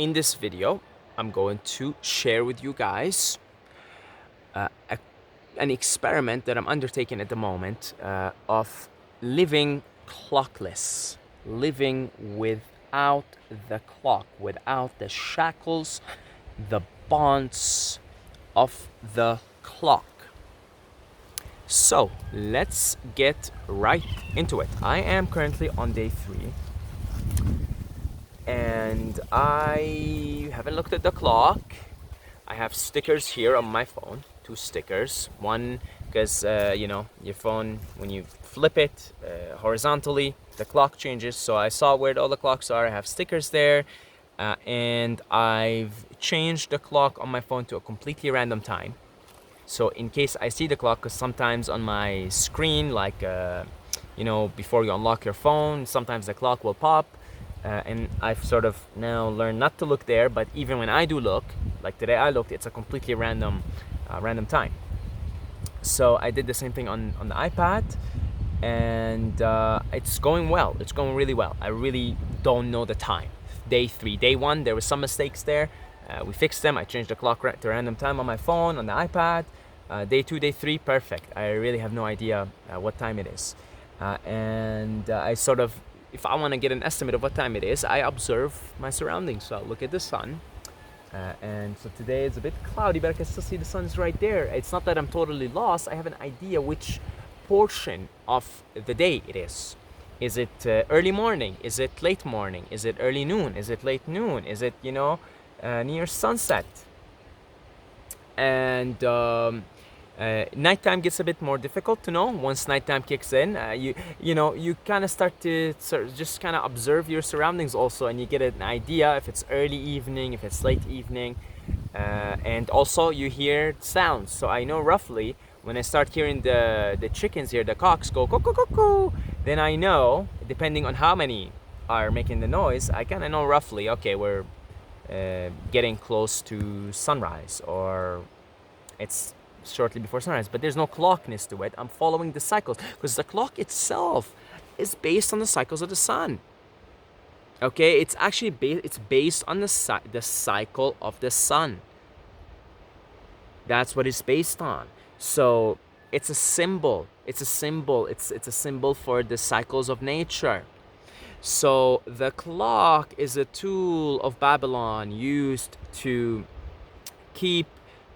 In this video, I'm going to share with you guys an experiment that I'm undertaking at the moment of living clockless, living without the clock, without the shackles, the bonds of the clock. So let's get right into it. I am currently on day 3 and I haven't looked at the clock. I have stickers here on my phone, 2 stickers. One because your phone, when you flip it horizontally, the clock changes. So I saw where all the clocks are. I have stickers there, and I've changed the clock on my phone to a completely random time. So in case I see the clock, because sometimes on my screen, like before you unlock your phone, sometimes the clock will pop. And I've sort of now learned not to look there, but even when I do look, like today I looked, it's a completely random time. So I did the same thing on the iPad, and it's going well. It's going really well. I really don't know the time. Day 3, day 1, there were some mistakes there. We fixed them. I changed the clock to random time on my phone, on the iPad. Day 2, day 3, perfect. I really have no idea what time it is. I sort of, if I want to get an estimate of what time it is, I observe my surroundings. So I look at the sun. And so today it's a bit cloudy, but I can still see the sun is right there. It's not that I'm totally lost. I have an idea which portion of the day it is. Is it early morning? Is it late morning? Is it early noon? Is it late noon? Is it, near sunset? And nighttime gets a bit more difficult to know. Once nighttime kicks in, you kind of start to just kind of observe your surroundings also, and you get an idea if it's early evening, if it's late evening, and also you hear sounds. So I know roughly when I start hearing the chickens here, the cocks go cuckoo, then I know, depending on how many are making the noise, I kind of know roughly, okay, we're getting close to sunrise, or it's shortly before sunrise, but there's no clockness to it. I'm following the cycles because the clock itself is based on the cycles of the sun. Okay, it's actually based on the cycle of the sun. That's what it's based on. So it's a symbol. It's a symbol. It's a symbol for the cycles of nature. So the clock is a tool of Babylon used to keep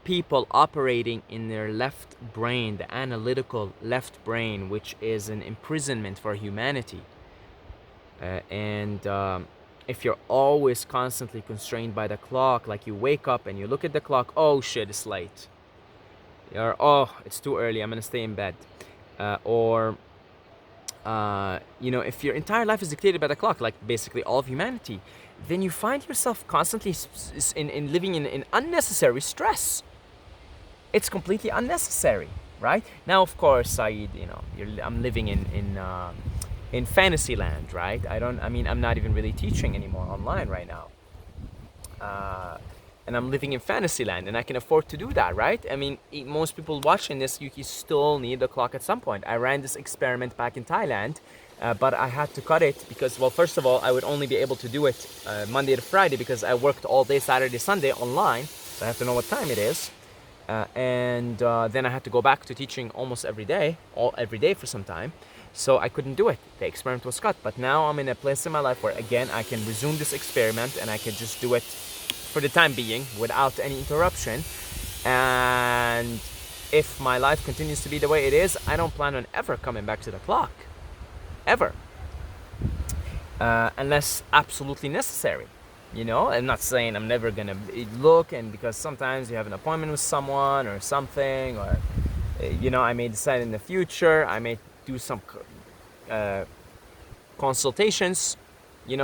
people operating in their left brain, the analytical left brain, which is an imprisonment for humanity. If you're always constantly constrained by the clock, like you wake up and you look at the clock, oh shit, it's late. Or, oh, it's too early, I'm gonna stay in bed. If your entire life is dictated by the clock, like basically all of humanity, then you find yourself constantly in living in unnecessary stress. It's completely unnecessary, right? Now, of course, Saeed, I'm living in fantasy land, right? I'm not even really teaching anymore online right now. And I'm living in fantasy land, and I can afford to do that, right? Most people watching this, you still need a clock at some point. I ran this experiment back in Thailand, but I had to cut it because, well, first of all, I would only be able to do it Monday to Friday because I worked all day Saturday, Sunday online, so I have to know what time it is. Then I had to go back to teaching almost every day for some time. So I couldn't do it. The experiment was cut. But now I'm in a place in my life where, again, I can resume this experiment and I can just do it for the time being without any interruption. And if my life continues to be the way it is, I don't plan on ever coming back to the clock. Ever. Unless absolutely necessary. I'm not saying I'm never gonna look, and because sometimes you have an appointment with someone or something, or I may decide in the future, I may do some consultations,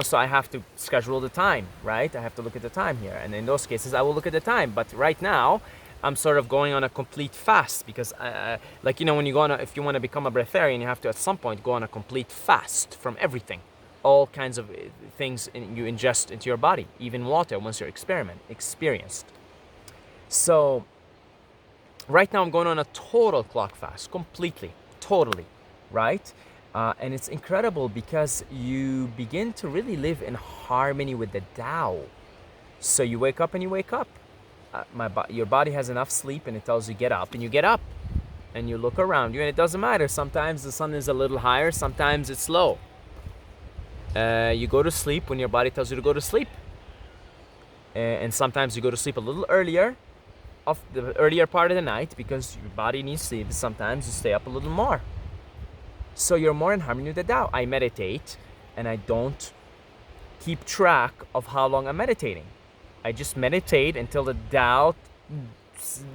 so I have to schedule the time, right? I have to look at the time here, and in those cases I will look at the time. But right now I'm sort of going on a complete fast because when you if you want to become a breatharian, you have to at some point go on a complete fast from everything. All kinds of things you ingest into your body, even water, once you're experienced. So right now I'm going on a total clock fast, totally, right? And it's incredible because you begin to really live in harmony with the Tao. So you wake up and you wake up. Your body has enough sleep and it tells you get up, and you get up. And you look around you, and it doesn't matter. Sometimes the sun is a little higher, sometimes it's low. You go to sleep when your body tells you to go to sleep. And sometimes you go to sleep a little earlier, of the earlier part of the night, because your body needs sleep. Sometimes you stay up a little more. So you're more in harmony with the Tao. I meditate, and I don't keep track of how long I'm meditating. I just meditate until the Tao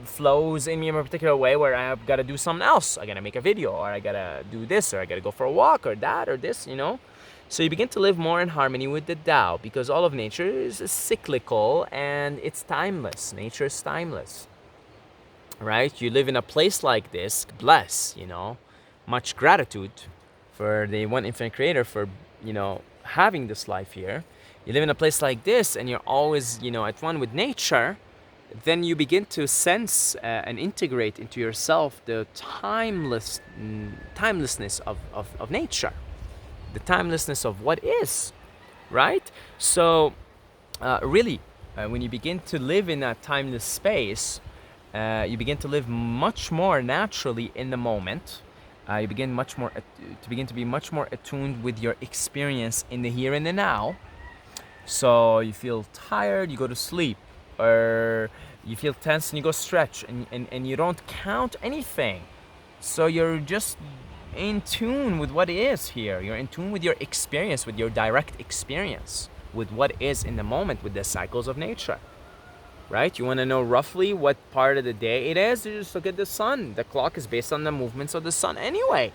flows in me in a particular way, where I've got to do something else. I gotta make a video, or I gotta do this, or I gotta go for a walk, or that, or this, So you begin to live more in harmony with the Tao, because all of nature is cyclical and it's timeless. Nature is timeless, right? You live in a place like this, bless, much gratitude for the one infinite creator for, having this life here. You live in a place like this and you're always, at one with nature. Then you begin to sense and integrate into yourself the timelessness of nature, the timelessness of what is, right? So really, when you begin to live in that timeless space, you begin to live much more naturally in the moment. You begin to be much more attuned with your experience in the here and the now. So you feel tired, you go to sleep. Or you feel tense and you go stretch, and you don't count anything. So you're just in tune with what is here. You're in tune with your experience, with your direct experience, with what is in the moment, with the cycles of nature. Right? You want to know roughly what part of the day it is? You just look at the sun. The clock is based on the movements of the sun anyway.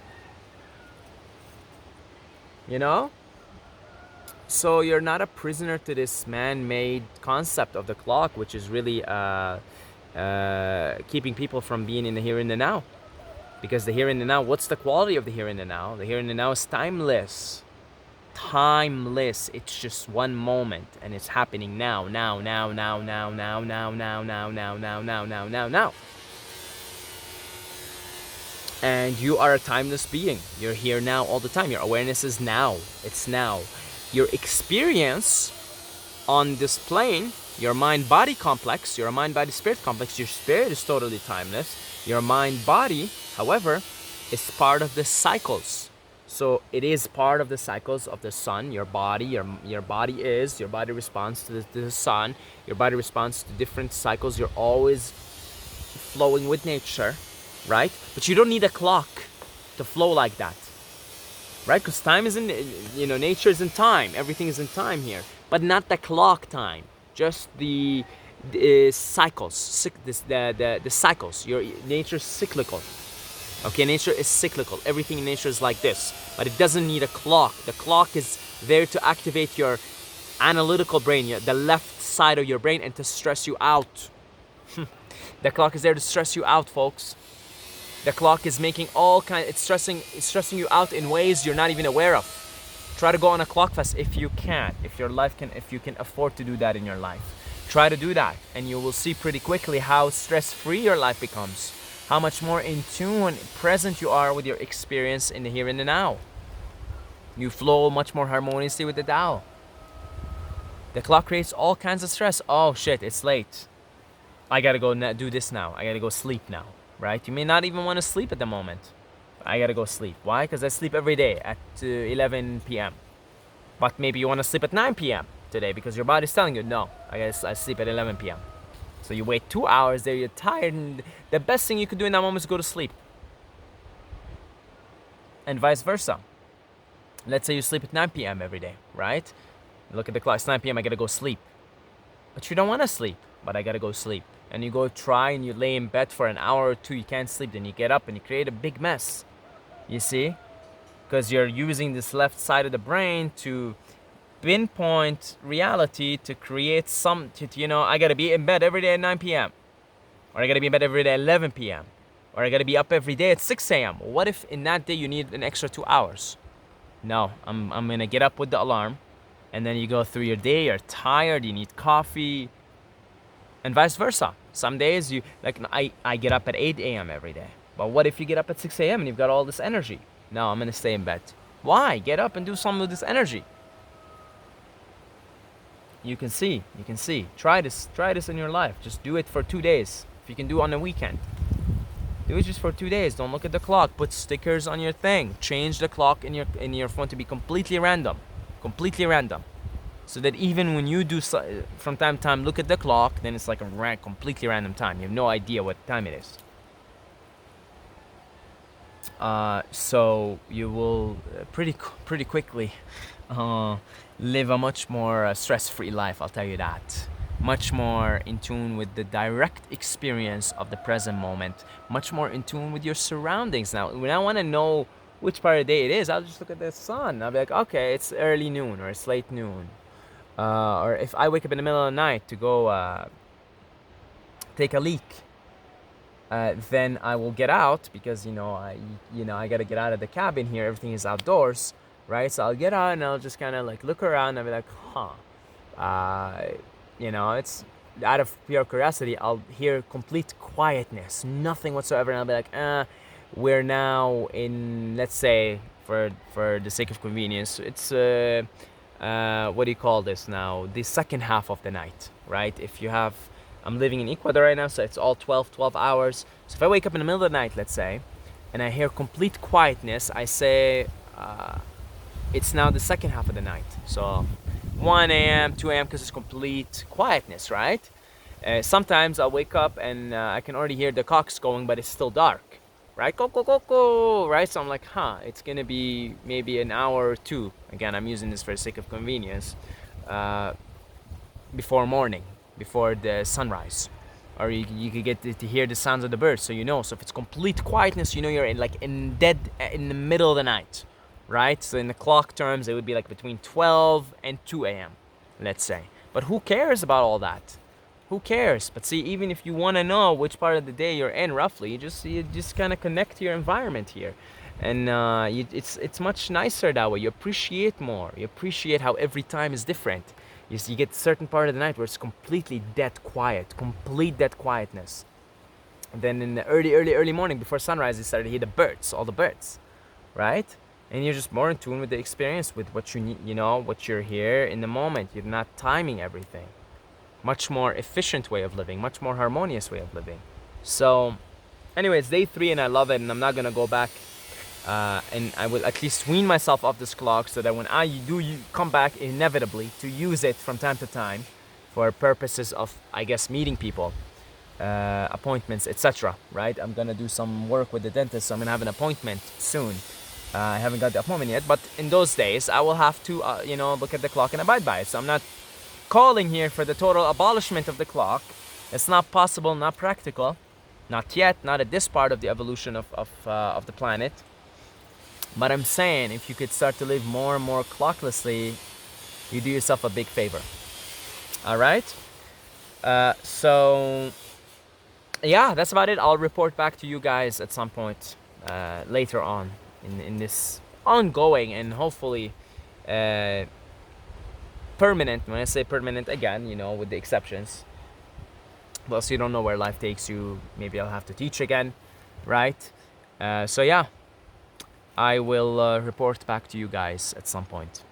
So you're not a prisoner to this man-made concept of the clock, which is really keeping people from being in the here and the now. Because the here and the now, what's the quality of the here and the now? The here and the now is timeless. Timeless. It's just one moment, and it's happening now. And you are a timeless being. You're here now all the time. Your awareness is now. It's now. Your experience on this plane, your mind-body complex, your mind-body-spirit complex, your spirit is totally timeless. Your mind-body, however, is part of the cycles. So it is part of the cycles of the sun. Your body responds to the sun. Your body responds to different cycles. You're always flowing with nature, right? But you don't need a clock to flow like that. Right? Because time is nature is in time. Everything is in time here. But not the clock time. Just the cycles. The cycles. Your nature is cyclical. Okay, nature is cyclical. Everything in nature is like this. But it doesn't need a clock. The clock is there to activate your analytical brain, the left side of your brain, and to stress you out. The clock is there to stress you out, folks. The clock is making it's stressing you out in ways you're not even aware of. Try to go on a clock fast if you can, if you can afford to do that in your life. Try to do that, and you will see pretty quickly how stress-free your life becomes, how much more in tune, present you are with your experience in the here and the now. You flow much more harmoniously with the Tao. The clock creates all kinds of stress. Oh shit, it's late. I gotta go do this now. I gotta go sleep now. Right? You may not even want to sleep at the moment. I gotta go sleep. Why? Because I sleep every day at 11 p.m. But maybe you want to sleep at 9 p.m. today because your body's telling you, no, I sleep at 11 p.m. So you wait 2 hours there, you're tired, and the best thing you could do in that moment is go to sleep. And vice versa. Let's say you sleep at 9 p.m. every day, right? Look at the clock, it's 9 p.m., I gotta go sleep. But you don't want to sleep, but I gotta go sleep. And you go try and you lay in bed for an hour or two, you can't sleep, then you get up and you create a big mess. You see? Because you're using this left side of the brain to pinpoint reality, to create I gotta be in bed every day at 9 p.m. Or I gotta be in bed every day at 11 p.m. Or I gotta be up every day at 6 a.m. What if in that day you need an extra 2 hours? No, I'm gonna get up with the alarm, and then you go through your day, you're tired, you need coffee, and vice versa. Some days I get up at 8 a.m. every day. But what if you get up at 6 a.m. and you've got all this energy? No, I'm gonna stay in bed. Why? Get up and do something with this energy. You can see. Try this in your life. Just do it for 2 days. If you can do it on a weekend, do it just for 2 days. Don't look at the clock. Put stickers on your thing. Change the clock in your phone to be completely random, so that even when you do from time to time look at the clock, then it's like a completely random time. You have no idea what time it is. So you will pretty quickly live a much more stress-free life. I'll tell you that. Much more in tune with the direct experience of the present moment. Much more in tune with your surroundings. Now, when I want to know which part of the day it is, I'll just look at the sun. I'll be like, okay, it's early noon or it's late noon. Or if I wake up in the middle of the night to go take a leak, then I will get out because I gotta get out of the cabin here. Everything is outdoors, right? So I'll get out and I'll just kind of like look around and I'll be like, it's out of pure curiosity. I'll hear complete quietness, nothing whatsoever, and I'll be like, we're now in, let's say, for the sake of convenience, it's what do you call this now? The second half of the night, right? I'm living in Ecuador right now, so it's all 12 hours. So if I wake up in the middle of the night, let's say, and I hear complete quietness, I say it's now the second half of the night. So 1 a.m., 2 a.m., because it's complete quietness, right? Sometimes I'll wake up and I can already hear the cocks going, but it's still dark, right? Go, right? So I'm like, it's gonna be maybe an hour or two. Again, I'm using this for the sake of convenience. Before morning, before the sunrise, or you could get to hear the sounds of the birds, so So if it's complete quietness, you're in the middle of the night, right? So in the clock terms, it would be like between 12 and 2 a.m., let's say. But who cares about all that? Who cares? But see, even if you want to know which part of the day you're in roughly, you just kind of connect to your environment here, and it's much nicer that way. You appreciate more. You appreciate how every time is different. You get a certain part of the night where it's completely dead quiet, complete dead quietness. And then in the early morning before sunrise, you start to hear the birds, all the birds, right? And you're just more in tune with the experience, with what you need, what you're here in the moment. You're not timing everything. Much more efficient way of living, much more harmonious way of living. So, anyways, day 3, and I love it, and I'm not gonna go back. And I will at least wean myself off this clock so that when I do come back inevitably to use it from time to time for purposes of, I guess, meeting people, appointments, etc. Right? I'm gonna do some work with the dentist, so I'm gonna have an appointment soon. I haven't got the appointment yet, but in those days I will have to, look at the clock and abide by it. So I'm not calling here for the total abolishment of the clock. It's not possible, not practical, not yet, not at this part of the evolution of the planet. But I'm saying, if you could start to live more and more clocklessly, you do yourself a big favor. All right? So, yeah, that's about it. I'll report back to you guys at some point later on in this ongoing and hopefully permanent. When I say permanent, again, with the exceptions. Well, so you don't know where life takes you. Maybe I'll have to teach again, right? So, yeah. I will report back to you guys at some point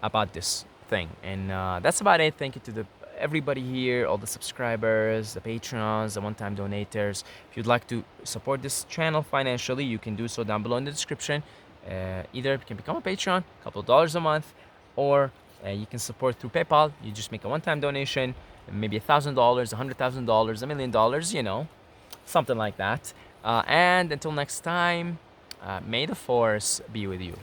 about this thing. And that's about it. Thank you to everybody here, all the subscribers, the patrons, the one-time donators. If you'd like to support this channel financially, you can do so down below in the description. Either you can become a patron, a couple of dollars a month, or you can support through PayPal. You just make a one-time donation, maybe $1,000, $100,000, $1 million, something like that. And until next time, may the force be with you.